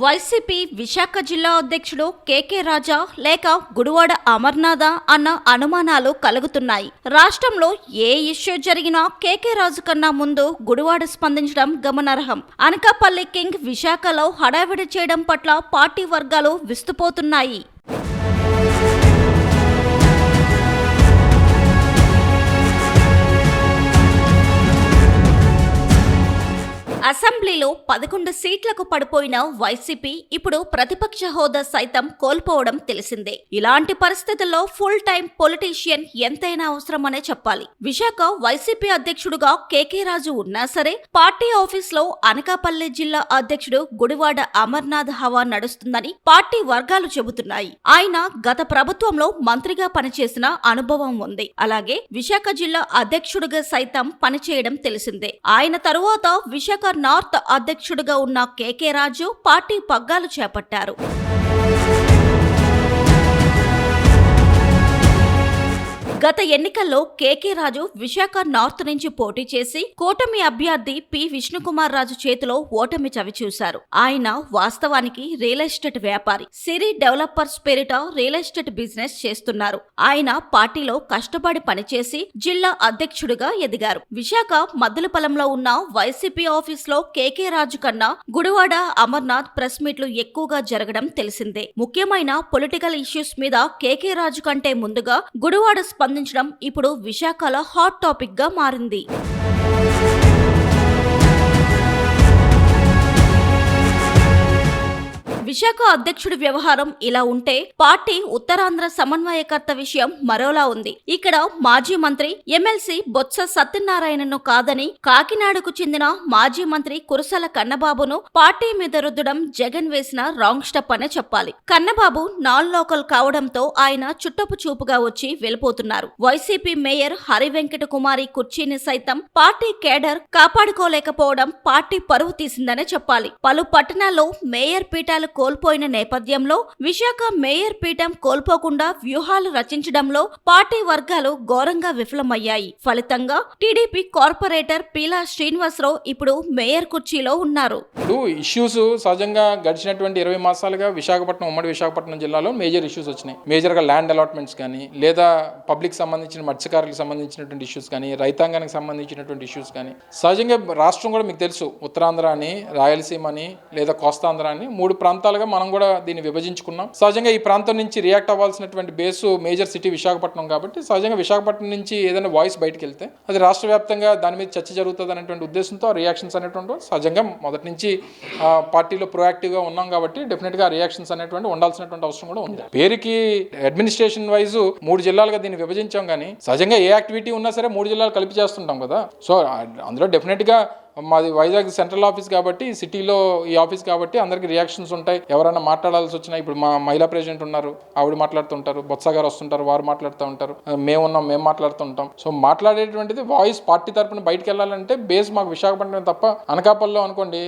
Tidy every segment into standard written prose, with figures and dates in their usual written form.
YCP Visakha జిల్లా అధ్యక్షుడు కేకే రాజా లేక గుడివాడ అమర్నాథ అన్న అనుమానాలు కలుగుతున్నాయి. రాష్ట్రంలో ఏ ఇష్యూ జరిగినా కేకే రాజు కన్నా ముందు గుడివాడ స్పందించడం గమనార్హం. అనకాపల్లి కింగ్ విశాఖలో హడావిడి చేయడం పట్ల పార్టీ వర్గాలు విస్తుపోతున్నాయి. అసెంబ్లీలో 11 సీట్లకు పడిపోయిన వైసీపీ ఇప్పుడు ప్రతిపక్ష హోదా సైతం కోల్పోవడం తెలిసిందే. ఇలాంటి పరిస్థితుల్లో ఫుల్ టైం పొలిటీషియన్ ఎంతైనా అవసరమనే చెప్పాలి. విశాఖ వైసీపీ అధ్యక్షుడుగా కేకే రాజు ఉన్నా సరే పార్టీ ఆఫీస్లో అనకాపల్లి జిల్లా అధ్యక్షుడు గుడివాడ అమర్నాథ్ హవా నడుస్తుందని పార్టీ వర్గాలు చెబుతున్నాయి. ఆయన గత ప్రభుత్వంలో మంత్రిగా పనిచేసిన అనుభవం ఉంది. అలాగే విశాఖ జిల్లా అధ్యక్షుడిగా సైతం పనిచేయడం తెలిసిందే. ఆయన తరువాత విశాఖ నార్త్ అధ్యక్షుడిగా ఉన్న కేకే రాజు పార్టీ పగ్గాలు చేపట్టారు. గత ఎన్నికల్లో కేకే రాజు విశాఖ నార్త్ నుంచి పోటీ చేసి కూటమి అభ్యర్థి పి విష్ణుకుమార్ రాజు చేతిలో ఓటమి చవిచూశారు. ఆయన వాస్తవానికి రియల్ ఎస్టేట్ వ్యాపారి. సిరి డెవలపర్స్ పేరిట రియల్ ఎస్టేట్ బిజినెస్ చేస్తున్నారు. ఆయన పార్టీలో కష్టపడి పనిచేసి జిల్లా అధ్యక్షుడిగా ఎదిగారు. విశాఖ మద్దులపల్లంలో ఉన్న వైసీపీ ఆఫీస్లో కేకే రాజు కన్నా గుడివాడ అమర్నాథ్ ప్రెస్ మీట్లు ఎక్కువగా జరగడం తెలిసిందే. ముఖ్యమైన పొలిటికల్ ఇష్యూస్ మీద కేకే రాజు కంటే ముందుగా గుడివాడ స్పందించడం ఇప్పుడు విశాఖలో హాట్ టాపిక్ గా మారింది. విశాఖ అధ్యక్షుడి వ్యవహారం ఇలా ఉంటే పార్టీ ఉత్తరాంధ్ర సమన్వయకర్త విషయం మరోలా ఉంది. ఇక్కడ మాజీ మంత్రి ఎమ్మెల్సీ బొత్స సత్యనారాయణను కాదని కాకినాడకు చెందిన మాజీ మంత్రి కురసాల కన్నబాబును పార్టీ మీద రుద్దడం జగన్ వేసిన రాంగ్ స్టెప్ అనే చెప్పాలి. కన్నబాబు నాన్ లోకల్ కావడంతో ఆయన చుట్టపు చూపుగా వచ్చి వెళ్లిపోతున్నారు. వైసీపీ మేయర్ హరివెంకట కుమారి కుర్చీని సైతం పార్టీ కేడర్ కాపాడుకోలేకపోవడం పార్టీ పరువు తీసిందనే చెప్పాలి. పలు పట్టణాల్లో మేయర్ పీఠాలు కోల్పోయిన నేపథ్యంలో విశాఖ మేయర్ పీఠం కోల్పోకుండా వ్యూహాలు రచించడంలో పార్టీ వర్గాలు ఘోరంగా విఫలమయ్యాయి. ఫలితంగా టీడీపీ కార్పొరేటర్ పీలా శ్రీనివాసరావు ఇప్పుడు మేయర్ కుర్చీలో ఉన్నారు. ఇష్యూస్ సహజంగా గడిచినటువంటి 20 మాసాలుగా విశాఖపట్నం ఉమ్మడి విశాఖపట్నం జిల్లాలో మేజర్ ఇష్యూస్ వచ్చినాయి. మేజర్గా ల్యాండ్ అలాట్మెంట్స్ కానీ లేదా పబ్లిక్ సంబంధించిన మత్స్యకారులకు సంబంధించినటువంటి ఇష్యూస్ కానీ రైతాంగానికి సంబంధించినటువంటి ఇష్యూస్ కానీ సహజంగా రాష్ట్రం కూడా మీకు తెలుసు ఉత్తరాంధ్ర అని రాయలసీమ అని లేదా కోస్తాంధ్ర అని 3 ప్రాంతాలుగా మనం కూడా దీన్ని విభజించుకున్నాం. సహజంగా ఈ ప్రాంతం నుంచి రియాక్ట్ అవ్వాల్సినటువంటి బేసు మేజర్ సిటీ విశాఖపట్నం కాబట్టి సహజంగా విశాఖపట్నం నుంచి ఏదైనా వాయిస్ బయటకు వెళ్తే అది రాష్ట్ర వ్యాప్తంగా దాని మీద చర్చ జరుగుతుంది అనేటువంటి ఉద్దేశంతో రియాక్షన్స్ అనేటువంటి సహజంగా మొదటి నుంచి పార్టీలో ప్రొయాక్టివ్గా ఉన్నాం కాబట్టి డెఫినెట్గా రియాక్షన్స్ అనేటువంటి ఉండాల్సినటువంటి అవసరం కూడా ఉంది. పేరుకి అడ్మినిస్ట్రేషన్ వైజ్ 3 జిల్లాలుగా దీన్ని విభజించాం కానీ సహజంగా ఏ యాక్టివిటీ ఉన్నా సరే 3 జిల్లాలు కలిపి చేస్తుంటాం కదా. సో అందులో డెఫినెట్గా మాది వైజాగ్ సెంట్రల్ ఆఫీస్ కాబట్టి సిటీలో ఈ ఆఫీస్ కాబట్టి అందరికి రియాక్షన్స్ ఉంటాయి. ఎవరైనా మాట్లాడాల్సి వచ్చినా ఇప్పుడు మా మహిళా ప్రెసిడెంట్ ఉన్నారు, ఆవిడ మాట్లాడుతుంటారు, బొత్స గారు వస్తుంటారు, వారు మాట్లాడుతూ ఉంటారు, మేము మాట్లాడుతుంటాం. సో మాట్లాడేటువంటిది వాయిస్ పార్టీ తరఫున బయటకు వెళ్ళాలంటే బేస్ మాకు విశాఖపట్నం తప్ప అనకాపల్లిలో అనుకోండి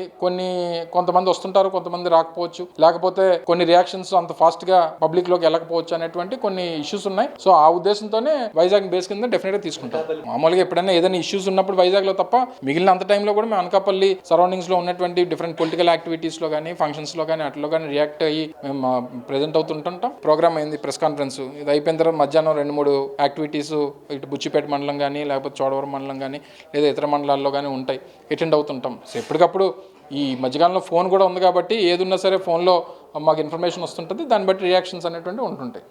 కొంతమంది వస్తుంటారు, కొంతమంది రాకపోవచ్చు, లేకపోతే కొన్ని రియాక్షన్స్ అంత ఫాస్ట్ గా పబ్లిక్ లోకి వెళ్ళకపోవచ్చు అనేటువంటి కొన్ని ఇష్యూస్ ఉన్నాయి. సో ఆ ఉద్దేశంతోనే వైజాగ్ బేస్ కింద డెఫినెట్ గా తీసుకుంటాం. మామూలుగా ఎప్పుడైనా ఏదైనా ఇష్యూస్ ఉన్నప్పుడు వైజాగ్ లో తప్ప మిగిలిన అంత టైంలో కూడా మేము అనకాపల్లి సరౌండింగ్స్ లో ఉన్నటువంటి డిఫరెంట్ పొలిటికల్ యాక్టివిటీస్ లో కానీ ఫంక్షన్స్ లో కానీ అట్లా కానీ రియాక్ట్ అయ్యి మేము ప్రెజెంట్ అవుతుంటాం. ప్రోగ్రామ్ అయింది, ప్రెస్ కాన్ఫరెన్స్ ఇది అయిపోయిన తర్వాత మధ్యాహ్నం 2-3 యాక్టివిటీస్ ఇటు బుచ్చిపేట మండలం కానీ లేకపోతే చోడవరం మండలం కానీ లేదా ఇతర మండలాల్లో కానీ ఉంటాయి, అటెండ్ అవుతుంటాం. సో ఎప్పటికప్పుడు ఈ మధ్యకాలంలో ఫోన్ కూడా ఉంది కాబట్టి ఏది ఉన్నా సరే ఫోన్లో మాకు ఇన్ఫర్మేషన్ వస్తుంటుంది, దాన్ని బట్టి రియాక్షన్స్ అనేటువంటి ఉంటుంటాయి.